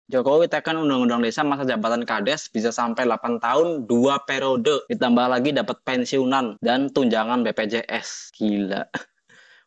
Jokowi tekan undang-undang desa masa jabatan Kades bisa sampai 8 tahun, 2 periode. Ditambah lagi dapat pensiunan dan tunjangan BPJS. Gila.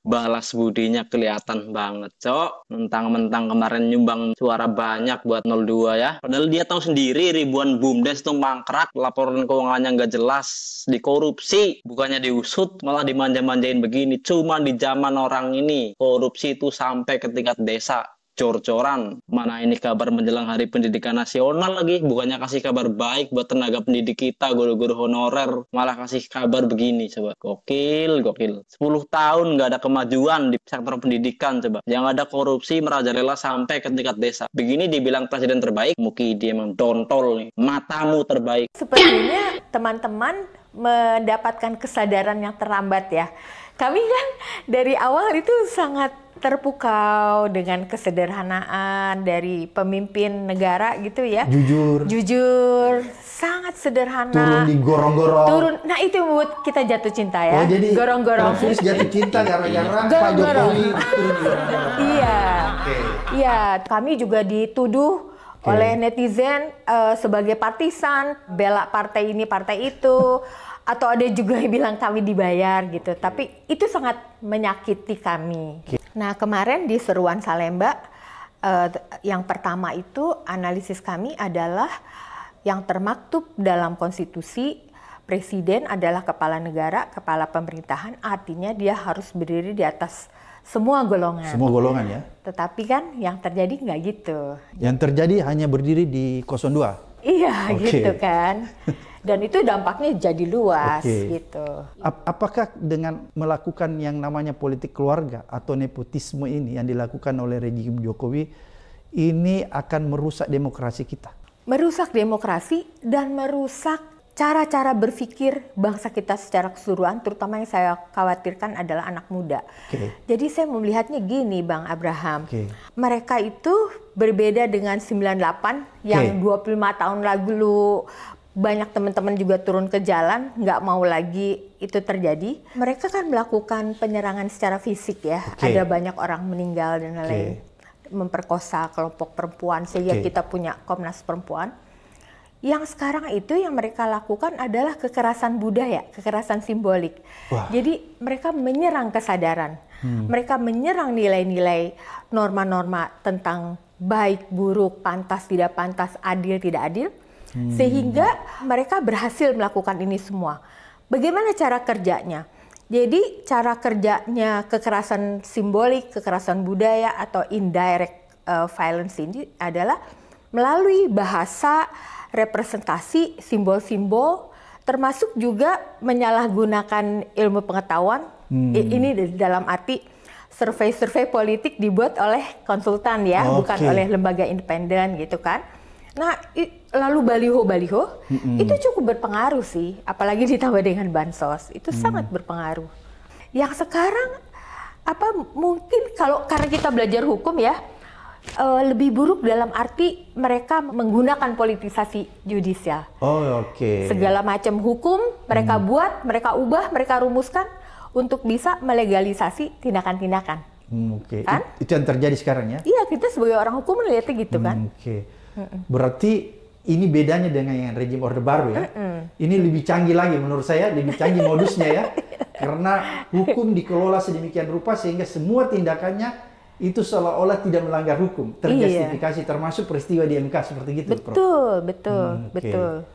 Balas budinya kelihatan banget, Cok. Mentang-mentang kemarin nyumbang suara banyak buat 02 ya. Padahal dia tahu sendiri ribuan BUMDes tuh mangkrak, laporan keuangannya nggak jelas, dikorupsi. Bukannya diusut, malah dimanja-manjain begini. Cuma di zaman orang ini, korupsi itu sampai ke tingkat desa. Cor-coran. Mana ini kabar menjelang Hari Pendidikan Nasional lagi. Bukannya kasih kabar baik buat tenaga pendidik kita, guru-guru honorer. Malah kasih kabar begini, coba. Gokil, gokil. 10 tahun nggak ada kemajuan di sektor pendidikan, coba. Yang ada korupsi merajalela sampai ke tingkat desa. Begini dibilang presiden terbaik, Muki dia emang dontol nih. Matamu terbaik. Sepertinya teman-teman mendapatkan kesadaran yang terlambat ya. Kami kan dari awal itu sangat terpukau dengan kesederhanaan dari pemimpin negara gitu ya. Jujur, sangat sederhana. Turun di gorong-gorong. Turun, nah itu yang membuat kita jatuh cinta ya. Oh jadi gorong-gorong. jatuh cinta gara-gara Pak Jokowi turun di gorong-gorong. Iya, Okay. iya. Kami juga dituduh oleh netizen sebagai partisan, bela partai ini, partai itu. Atau ada juga yang bilang kami dibayar gitu. Tapi itu sangat menyakiti kami. Nah kemarin di Seruan Salemba, yang pertama itu analisis kami adalah yang termaktub dalam konstitusi, presiden adalah kepala negara, kepala pemerintahan, artinya dia harus berdiri di atas semua golongan. Semua golongan ya. Tetapi kan yang terjadi nggak gitu. Yang terjadi hanya berdiri di 02. Iya gitu kan. Dan itu dampaknya jadi luas gitu. Apakah dengan melakukan yang namanya politik keluarga atau nepotisme ini yang dilakukan oleh rejim Jokowi ini akan merusak demokrasi kita? Merusak demokrasi dan merusak cara-cara berpikir bangsa kita secara keseluruhan, terutama yang saya khawatirkan adalah anak muda. Jadi saya melihatnya gini Bang Abraham, mereka itu berbeda dengan 98 yang 25 tahun lalu banyak teman-teman juga turun ke jalan, nggak mau lagi itu terjadi. Mereka kan melakukan penyerangan secara fisik ya, ada banyak orang meninggal dan lain-lain, memperkosa kelompok perempuan sehingga kita punya Komnas Perempuan. Yang sekarang itu yang mereka lakukan adalah kekerasan budaya, kekerasan simbolik. Jadi mereka menyerang kesadaran, mereka menyerang nilai-nilai, norma-norma tentang baik, buruk, pantas, tidak pantas, adil, tidak adil. Sehingga mereka berhasil melakukan ini semua. Bagaimana cara kerjanya? Jadi cara kerjanya kekerasan simbolik, kekerasan budaya atau indirect violence ini adalah melalui bahasa, representasi, simbol-simbol, termasuk juga menyalahgunakan ilmu pengetahuan. Ini dalam arti survei-survei politik dibuat oleh konsultan ya, bukan oleh lembaga independen gitu kan. Nah, lalu baliho-baliho itu cukup berpengaruh sih, apalagi ditambah dengan bansos, itu sangat berpengaruh. Yang sekarang mungkin karena kita belajar hukum ya, lebih buruk dalam arti mereka menggunakan politisasi judicial. Segala macam hukum mereka buat, mereka ubah, mereka rumuskan untuk bisa melegalisasi tindakan-tindakan. Kan? Itu yang terjadi sekarang ya? Iya, kita sebagai orang hukum melihatnya gitu kan. Berarti ini bedanya dengan yang rejim Orde Baru ya. Ini lebih canggih lagi menurut saya, lebih canggih modusnya ya. Karena hukum dikelola sedemikian rupa sehingga semua tindakannya itu seolah-olah tidak melanggar hukum, terjustifikasi termasuk peristiwa di MK seperti gitu. Betul, betul.